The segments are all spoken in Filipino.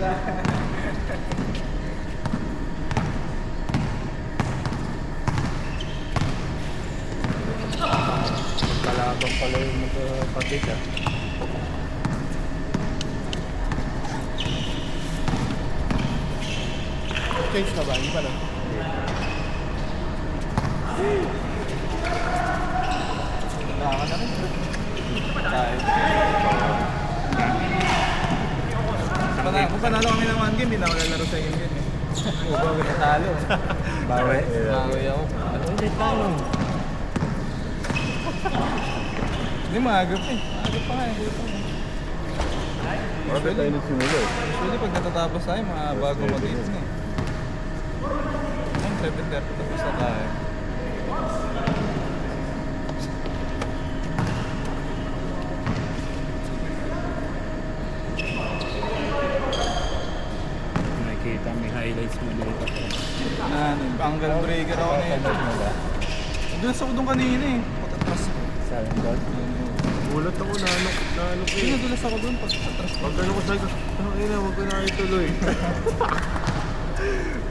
pala. Kalabang pala yung magkapatid ah. Change na ba? Hindi pa lang. Naka na rin. Kung panalo kami ng 1 game, hindi na ako lalaro sa second game eh. Bago natalo. Bawi. Bawi ako. Ano ulit talo? Hindi, maagap eh. Maagap pa nga eh. Bakit tayo nagsimula eh? Usually pag natatapos tayo, mga bago mag-games na eh. Ang 7:30 tapos na tayo. Nakikita may highlights mo dito. Angle breaker ako na yun. Doon ako doon kanina eh. Patatras ko. Sayang ball. Gulat ako na ano ko Hindi eh. nadulas ako doon pag patras ko. Pag ano ko sa'yo, ano ina, huwag ko na ituloy.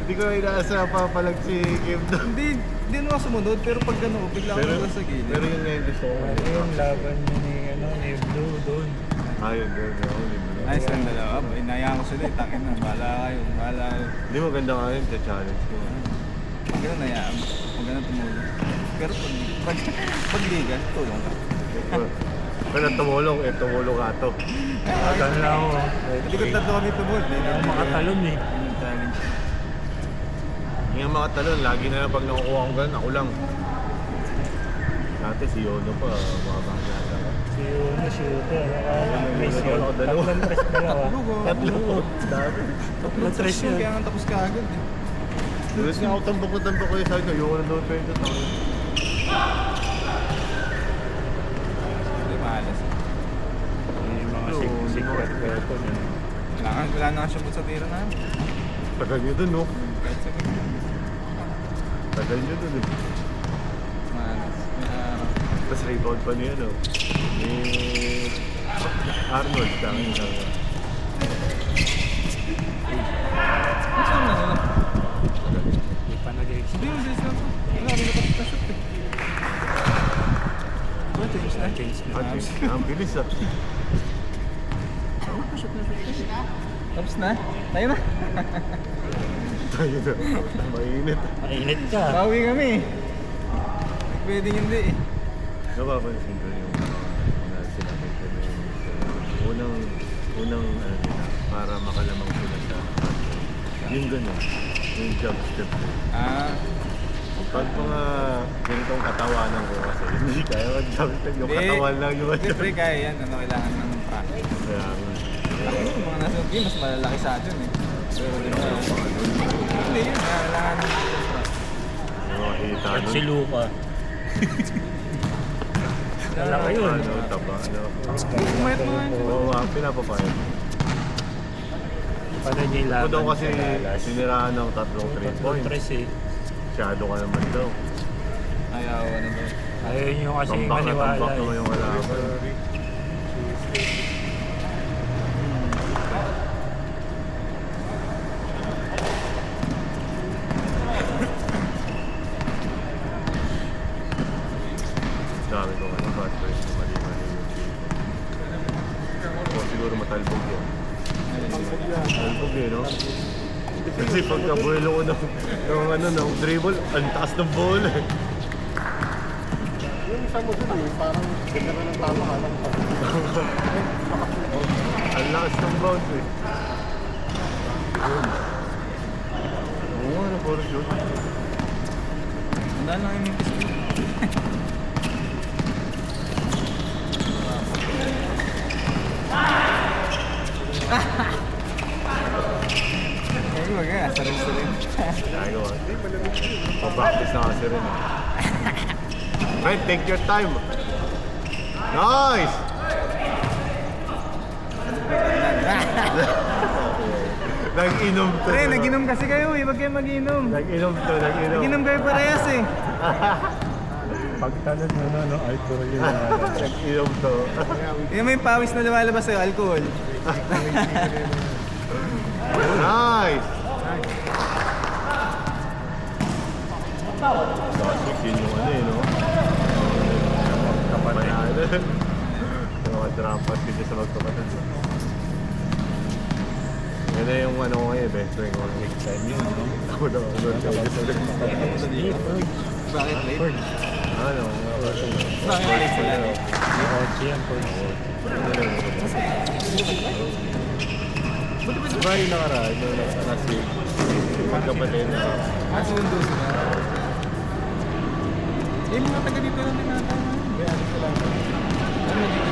Hindi ko inaasa papalag si Kim doon. Hindi naman ako sumunod, pero pag gano'n, bigla ako nadulas sa gilid. Pero yun nga yung gusto ko. Ano yung laban niya ni Blue doon? Ayun, gano'n. Ayos lang dalawa. Inayaan ko sila, itakin na. Bahala kayo, bahala kayo. Hindi maganda nga yun, challenge ko. Pag gano'n nayaan, pag gano'n tumulong. Pero pag ligan, tulong ka. Pero tumulong, tumulong ka to. Magal na ako. Hindi ko tatlo kami tumulong. Hindi ako makatalon eh. Yung challenge. Yung mga talon, lagi na lang pag nakukuha ko ganun, ako lang. Dati si Yono pa, mga bangkata ka. Si Uno, shooter. Miss Wala yun. ako dalawa. Tatlong press dalawa. Tatlo, dami. Tatlong press yun. Kaya nga tapos ka agad eh. Tapos nga ako tambok ko yung sabi ko, ayoko na daw pwede ito. Hindi mahalas. Yung mga secret weapon yun. Wala na nga siyang sa tira na. Tagal nyo dun, no? Kahit sa mga Tagal nyo dun, eh. mahalas. Tapos rebound pa niya, no? Ni Arnold, kami na. Saan na nila? Hindi pa nag-exit. Hindi yung bilis na ito. Wala rin na shoot eh. Ba, change na. Change na. Ang bilis, ah. Tapos na. Tayo na. Tayo na. Mainit. Mainit ka. Bawi kami. Pwedeng hindi eh. Napapansin ko yung sinabi ko na yung unang ano nila, para makalamang sila sa yung gano'n, yung jump step mo. Pag mga ganitong katawanan ko kasi hindi kaya mag-jump step, yung katawan lang yung Siyempre kaya yan. Ano kailangan ng practice. kaya nga. Yung mga nasa game, mas malalaki sa atin eh. Pero din na. Hindi yun. Kailangan ng practice. Yung mga hita At si nun. Luca. Malaki yun. Ano, taba, ano. Kumayat mo nga yun. Oo, pinapapayag. Paano niya yung Ako laban daw kasi sa Dallas? siniraan ng tatlong 3 Tatlong points. tres eh. Masyado ka naman daw. Ayaw, ano ba? Ayaw nyo kasi Tambak na maniwala tambak naman eh. yung kalaban. Dami ko ano, bad boys na mali-mali yung o siguro matalbog yan. Talbog eh, no? Kasi pagkabuelo ko ng dribble, ang taas ng bola eh. Yung isa mo dun eh, parang ganda na ng tama ka lang. Ang lakas ng bounce eh. Yun. Oo nga, puro shoot. Tandaan lang yung Memphis ko. Kaya wag nga, saril-saril. Kaya ko, pa-practice na kasi rin eh. Fred, take your time. Nice! Nag-inom to. Pre, nag-inom kasi kayo eh, wag kayo mag-inom. Nag-inom to, nag-inom. Nag-inom kayo parehas eh. Pagtanod mo no, alcohol yun. Nag-inom to. Yung may pawis na lumalabas sa'yo, alcohol. Nice! Classic yun yung ano eh, no? Kapanahan. Yung mga trampas kasi sa magkapatid. Yan na yung ano ko ngayon, best friend ko. Next time yun, no? Ako na ako doon. Bakit late? Ano? Bakit late sila? Ochi yan po. Diba yung nakaraan, yung kasi magkapatid na. Ah, sundo sila. Eh, mga taga dito lang din natin. Ano sila? Ano dito?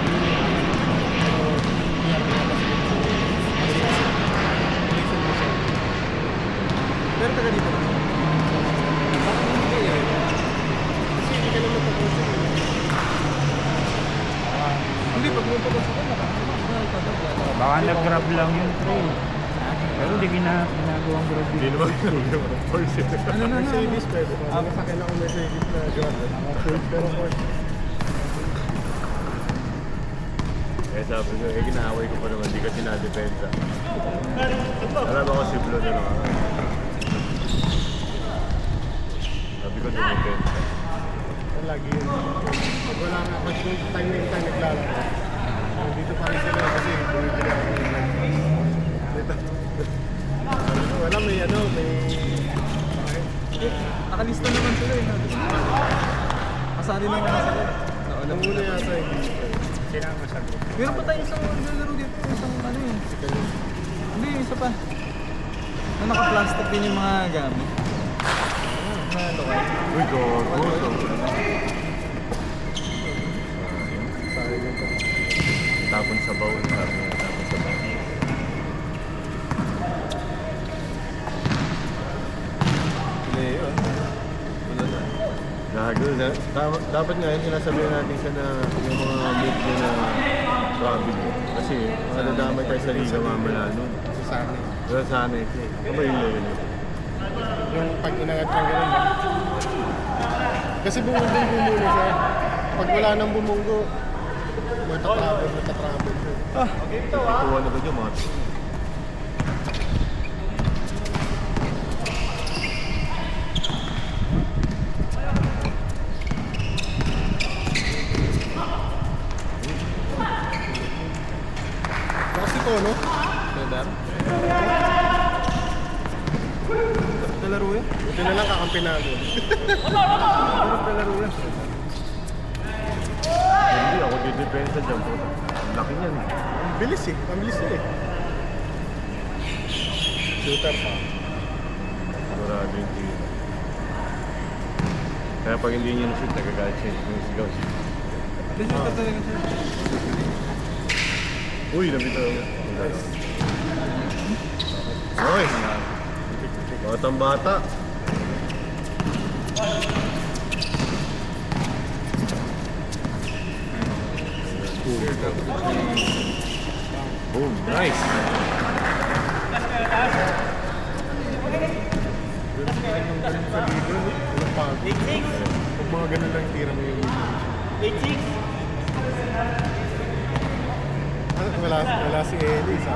Pero taga dito lang. Kasi hindi ka naman tapos. Hindi, pag pumunta ko sila, Baka nag-grab lang yun, pre. Pero hindi ginagawang grab Hindi yun. naman yung force. Ano na? Mercedes pwede. Sa akin ako Mercedes na Jordan. Pero Ford. Eh sabi ko, eh ginaaway ko pa naman, di kasi na-depensa. Alam ako si Blo na naman. Sabi ko, depensa. Lagi yun. Pag wala nga, pag yung time na yung time naglalaro. Dito pa rin sila kasi bumibili ako ng dito. Wala, may ano, may... Nakalista naman sila eh. Kasali naman sila. Ang una yata hindi. Sila ang masagot. Meron pa tayo isang naglalaro dito. Isang ano eh. Hindi, isa pa. Na naka-plastic din yung mga gamit. Na lokal. Uy, gogo. Sayang yun. Tapon sa baon, sabi niya, tapon sa baon. Leo. Wala na. Gago na. Dapat nga yun, sinasabihan natin siya na yung mga move niya na grabe niya. Kasi madadamay tayo sa liga mamala nun. Kasi sana eh. Pero sana ito eh. Ano ba yung level nito? Yung pag inangat ng gano'n ba? Kasi bumunggo muna siya. Pag wala nang bumunggo, matatravel siya. Ikuha na ba dyan mga Kasi to, no? Pedar. Nalaro yan? Buti na lang kakampi na ako. Pero nalaro yan. Hindi, ako didepensa dyan. Ang laki niyan. Bilis eh. Mabilis yun eh. Shooter pa. Sigurado yung tira. Kaya pag hindi niya na-shoot, nagagalit siya. Yung sigaw siya. This is talaga siya. Uy, nabitaw niya. Oy! Batang bata. Boom, nice! Sa libro, walang pagod. Pag mga ganun lang tira mo yung libro. Wala si Ellie sa